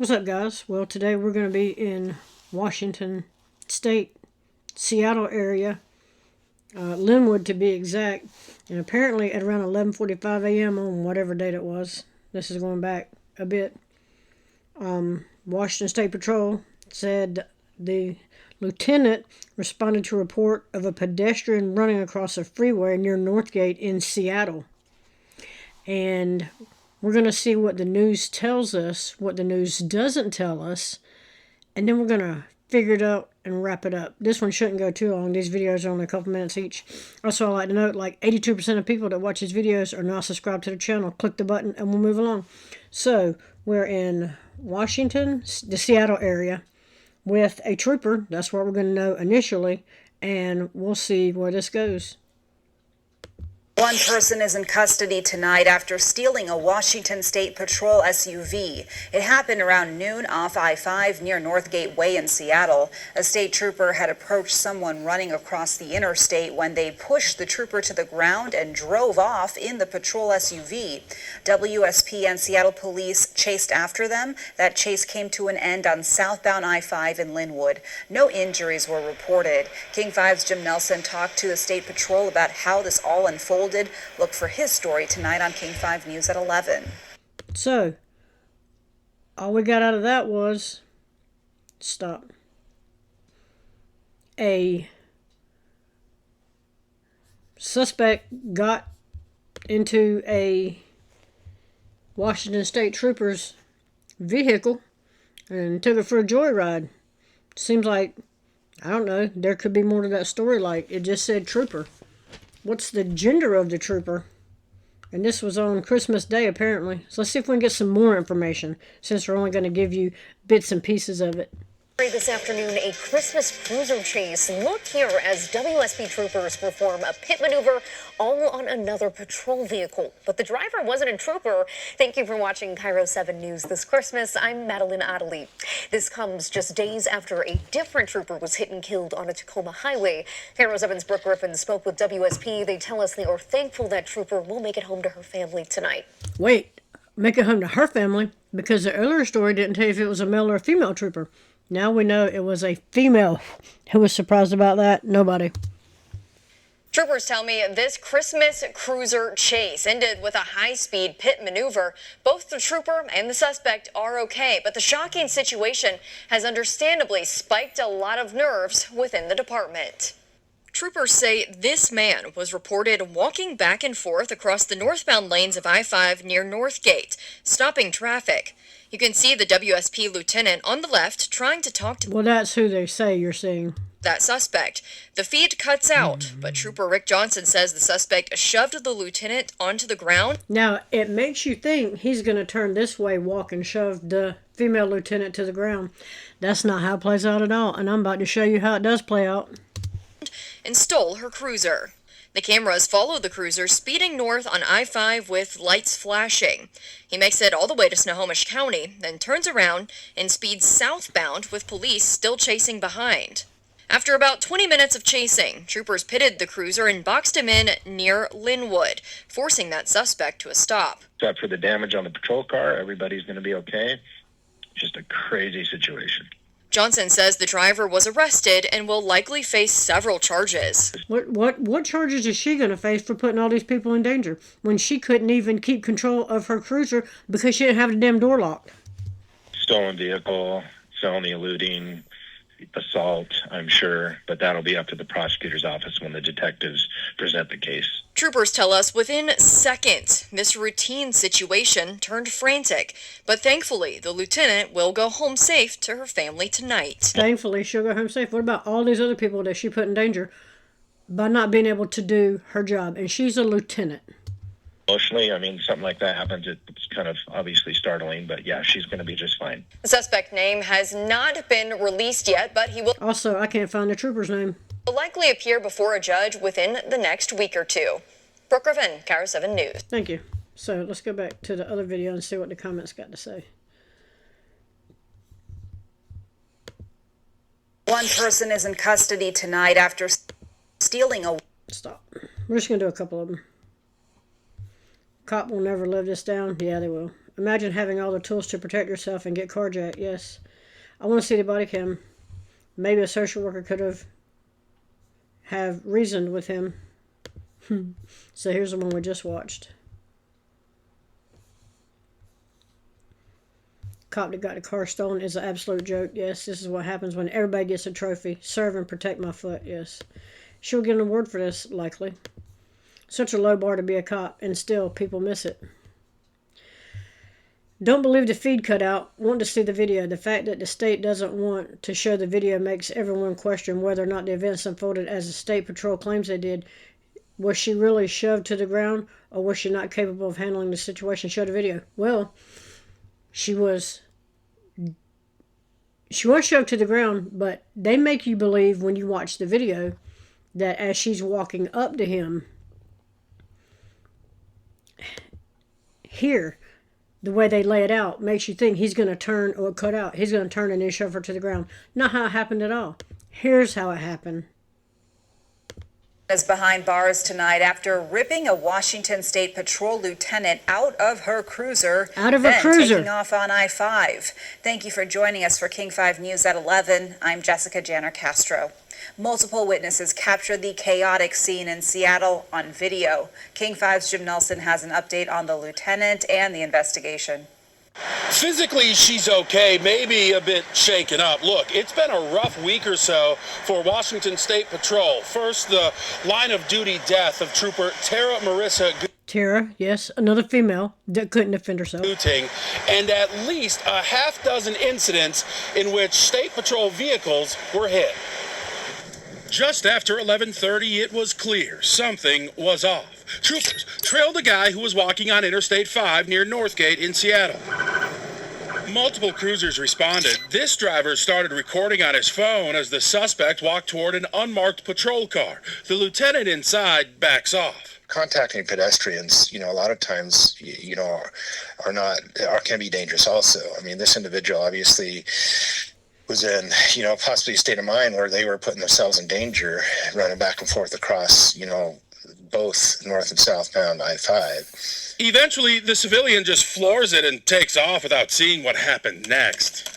What's up, guys? Well, today we're going to be in Washington State, Seattle area, Linwood to be exact. And apparently at around 11:45 a.m. on whatever date it was, this is going back a bit, Washington State Patrol said the lieutenant responded to a report of a pedestrian running across a freeway near Northgate in Seattle. And we're going to see what the news tells us, what the news doesn't tell us, and then we're going to figure it out and wrap it up. This one shouldn't go too long. These videos are only a couple minutes each. Also, I'd like to note, like 82% of people that watch these videos are not subscribed to the channel. Click the button and we'll move along. So, we're in Washington, the Seattle area, with a trooper. That's what we're going to know initially, and we'll see where this goes. One person is in custody tonight after stealing a Washington State Patrol SUV. It happened around noon off I-5 near Northgate Way in Seattle. A state trooper had approached someone running across the interstate when they pushed the trooper to the ground and drove off in the patrol SUV. WSP and Seattle police chased after them. That chase came to an end on southbound I-5 in Linwood. No injuries were reported. King 5's Jim Nelson talked to the State Patrol about how this all unfolded. Look for his story tonight on King 5 News at 11. So, all we got out of that was, stop. A suspect got into a Washington State trooper's vehicle and took it for a joyride. Seems like, I don't know, there could be more to that story. Like, it just said trooper. What's the gender of the trooper? And this was on Christmas Day, apparently. So let's see if we can get some more information, since we're only going to give you bits and pieces of it. This afternoon, a Christmas cruiser chase. Look here as WSP troopers perform a pit maneuver all on another patrol vehicle. But the driver wasn't a trooper. Thank you for watching Cairo 7 News this Christmas. I'm Madeline Adderley. This comes just days after a different trooper was hit and killed on a Tacoma highway. Cairo 7's Brooke Griffin spoke with WSP. They tell us they are thankful that trooper will make it home to her family tonight. Wait, make it home to her family? Because the earlier story didn't tell you if it was a male or a female trooper. Now we know it was a female. Who was surprised about that? Nobody. Troopers tell me this Christmas cruiser chase ended with a high-speed pit maneuver. Both the trooper and the suspect are okay, but the shocking situation has understandably spiked a lot of nerves within the department. Troopers say this man was reported walking back and forth across the northbound lanes of I-5 near Northgate, stopping traffic. You can see the WSP lieutenant on the left trying to talk to Well, that's who they say you're seeing. that suspect. The feed cuts out, but Trooper Rick Johnson says the suspect shoved the lieutenant onto the ground. Now, it makes you think he's going to turn this way, walk, and shove the female lieutenant to the ground. That's not how it plays out at all, and I'm about to show you how it does play out. And stole her cruiser. The cameras follow the cruiser speeding north on I-5 with lights flashing. He makes it all the way to Snohomish County, then turns around and speeds southbound with police still chasing behind. After about 20 minutes of chasing, troopers pitted the cruiser and boxed him in near Linwood, forcing that suspect to a stop. Except for the damage on the patrol car, everybody's going to be okay. Just a crazy situation. Johnson says the driver was arrested and will likely face several charges. What charges is she going to face for putting all these people in danger when she couldn't even keep control of her cruiser because she didn't have the damn door locked? Stolen vehicle, felony eluding, assault, I'm sure, but that'll be up to the prosecutor's office when the detectives present the case. Troopers tell us within seconds, this routine situation turned frantic, but thankfully the lieutenant will go home safe to her family tonight. Thankfully, she'll go home safe. What about all these other people that she put in danger by not being able to do her job? And she's a lieutenant. Emotionally, I mean, something like that happens, it's kind of obviously startling, but yeah, she's going to be just fine. The suspect name has not been released yet, but he will Also, I can't find the trooper's name. likely appear before a judge within the next week or two. Brooke Griffin, Cairo 7 News. Thank you. So let's go back to the other video and see what the comments got to say. One person is in custody tonight after stealing a... Stop. We're just going to do a couple of them. Cop will never live this down. Yeah, they will. Imagine having all the tools to protect yourself and get carjacked. Yes. I want to see the body cam. Maybe a social worker could have reasoned with him. So here's the one we just watched. Cop that got the car stolen is an absolute joke. Yes, this is what happens when everybody gets a trophy. Serve and protect my foot. Yes. She'll get an award for this, likely. Such a low bar to be a cop, and still people miss it. Don't believe the feed cutout. Want to see the video. The fact that the state doesn't want to show the video makes everyone question whether or not the events unfolded as the state patrol claims they did. Was she really shoved to the ground, or was she not capable of handling the situation? Show the video. Well, she was shoved to the ground, but they make you believe when you watch the video that as she's walking up to him, here, the way they lay it out makes you think he's going to turn or cut out. He's going to turn and then shove her to the ground. Not how it happened at all. Here's how it happened. Is behind bars tonight after ripping a Washington State Patrol lieutenant out of her cruiser. Taking off on I-5. Thank you for joining us for King 5 News at 11. I'm Jessica Janner Castro. Multiple witnesses captured the chaotic scene in Seattle on video. King 5's Jim Nelson has an update on the lieutenant and the investigation. Physically, she's okay, maybe a bit shaken up. Look, it's been a rough week or so for Washington State Patrol. First, the line of duty death of Trooper Tara, yes, another female that couldn't defend herself. And at least a half dozen incidents in which State Patrol vehicles were hit. Just after 11:30, it was clear something was off. Troopers trailed a guy who was walking on Interstate 5 near Northgate in Seattle. Multiple cruisers responded. This driver started recording on his phone as the suspect walked toward an unmarked patrol car. The lieutenant inside backs off. Contacting pedestrians, a lot of times, can be dangerous also. I mean, this individual obviously was in, possibly a state of mind where they were putting themselves in danger, running back and forth across, both north and southbound I-5. Eventually, the civilian just floors it and takes off without seeing what happened next.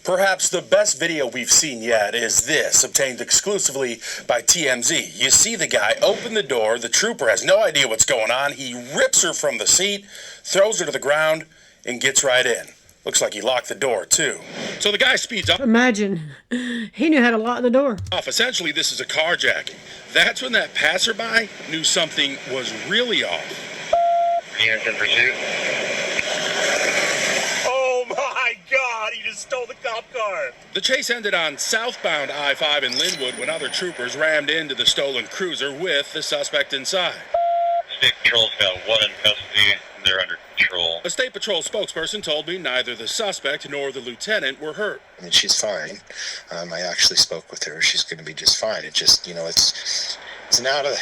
Perhaps the best video we've seen yet is this, obtained exclusively by TMZ. You see the guy open the door, the trooper has no idea what's going on, he rips her from the seat, throws her to the ground, and gets right in. Looks like he locked the door, too. So the guy speeds up. Imagine. He knew how to lock the door. Essentially, this is a carjacking. That's when that passerby knew something was really off. Units in pursuit. Oh my God, he just stole the cop car. The chase ended on southbound I-5 in Linwood when other troopers rammed into the stolen cruiser with the suspect inside. State Patrol's got one in custody. They're under control. A State Patrol spokesperson told me neither the suspect nor the lieutenant were hurt. I mean, she's fine. I actually spoke with her. She's going to be just fine. It just, it's out of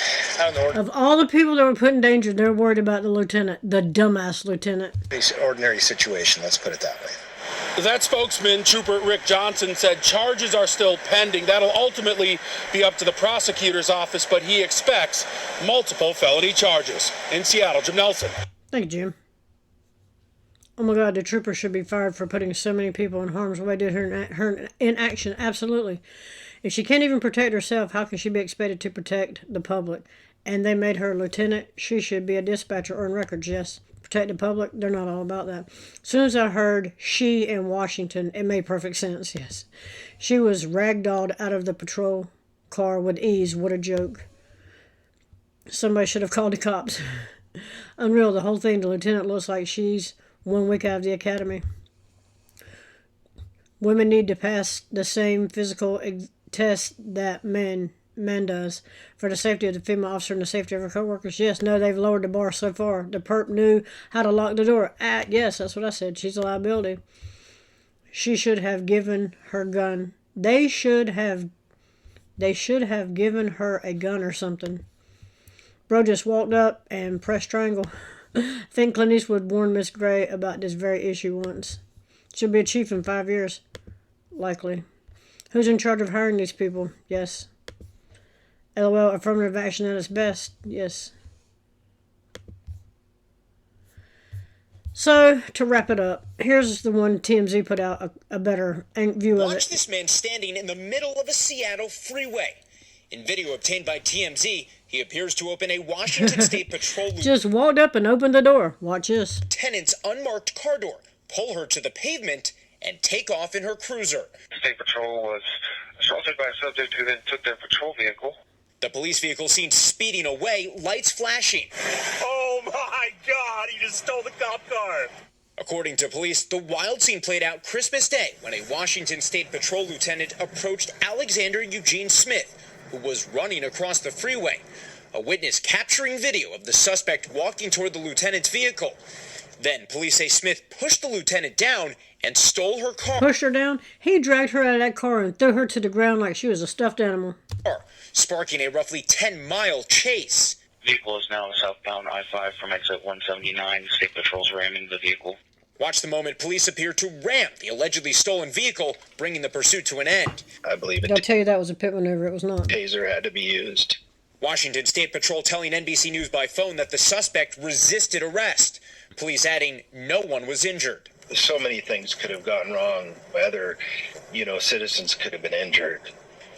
the ordinary. Of all the people that were put in danger, they're worried about the lieutenant, the dumbass lieutenant. Ordinary situation, let's put it that way. That spokesman, Trooper Rick Johnson, said charges are still pending. That'll ultimately be up to the prosecutor's office, but he expects multiple felony charges. In Seattle, Jim Nelson. Thank you, Jim. Oh my God, the trooper should be fired for putting so many people in harm's way. Did her inaction, absolutely. If she can't even protect herself, how can she be expected to protect the public? And they made her a lieutenant. She should be a dispatcher or in records, yes. Protect the public, they're not all about that. As soon as I heard she in Washington, it made perfect sense, yes. She was ragdolled out of the patrol car with ease. What a joke. Somebody should have called the cops. Unreal, the whole thing. The lieutenant looks like she's 1 week out of the academy. Women need to pass the same physical test that man does for the safety of the female officer and the safety of her co-workers. Yes, no, they've lowered the bar so far. The perp knew how to lock the door. Yes, that's what I said. She's a liability. She should have given her gun. They should have given her a gun or something. Bro just walked up and pressed triangle. I think Clint Eastwood warned Miss Gray about this very issue once. She'll be a chief in 5 years. Likely. Who's in charge of hiring these people? Yes. LOL, affirmative action at its best. Yes. So, to wrap it up, here's the one TMZ put out a better view of Watch it. this man standing in the middle of a Seattle freeway. In video obtained by TMZ, he appears to open a Washington State Patrol Just walked up and opened the door. Watch this. lieutenant's unmarked car door, pull her to the pavement, and take off in her cruiser. State Patrol was assaulted by a subject who then took their patrol vehicle. The police vehicle seen speeding away, lights flashing. Oh my God, he just stole the cop car. According to police, the wild scene played out Christmas Day when a Washington State Patrol lieutenant approached Alexander Eugene Smith, who was running across the freeway. A witness capturing video of the suspect walking toward the lieutenant's vehicle. Then police say Smith pushed the lieutenant down and stole her car. Pushed her down. He dragged her out of that car and threw her to the ground like she was a stuffed animal. Sparking a roughly 10-mile chase. Vehicle is now southbound I-5 from exit 179. State Patrol's ramming the vehicle. Watch the moment police appear to ram the allegedly stolen vehicle, bringing the pursuit to an end. I believe They'll tell you that was a pit maneuver. It was not. taser had to be used. Washington State Patrol telling NBC News by phone that the suspect resisted arrest. Police adding no one was injured. So many things could have gone wrong. Whether, citizens could have been injured.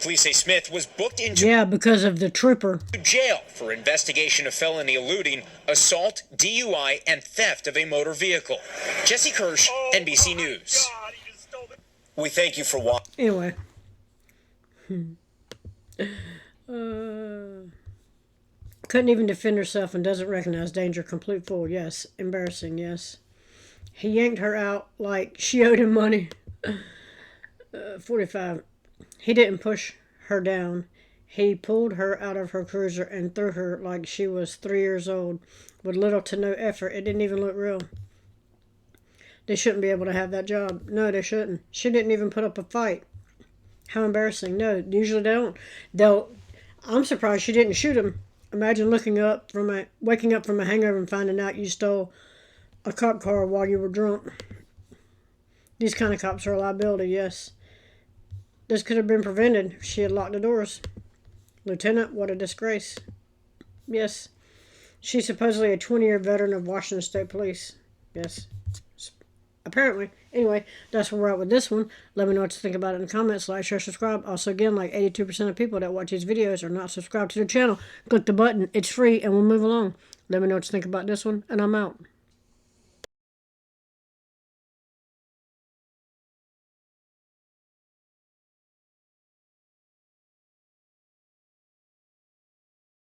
Police say Smith was booked into Yeah, because of the trooper. jail for investigation of felony eluding, assault, DUI, and theft of a motor vehicle. Jesse Kirsch, NBC News. God, he just stole the... We thank you for watching. Anyway. Couldn't even defend herself and doesn't recognize danger. Complete fool. Yes. Embarrassing. Yes. He yanked her out like she owed him money. 45. He didn't push her down. He pulled her out of her cruiser and threw her like she was 3 years old with little to no effort. It didn't even look real. They shouldn't be able to have that job. No, they shouldn't. She didn't even put up a fight. How embarrassing. No, usually they don't. I'm surprised she didn't shoot him. Imagine waking up from a hangover and finding out you stole a cop car while you were drunk. These kind of cops are a liability, yes. This could have been prevented if she had locked the doors. Lieutenant, what a disgrace. Yes. She's supposedly a 20-year veteran of Washington State Police. Yes. Apparently. Anyway, that's where we're at with this one. Let me know what you think about it in the comments. Like, share, subscribe. Also, again, like 82% of people that watch these videos are not subscribed to the channel. Click the button. It's free, and we'll move along. Let me know what you think about this one, and I'm out.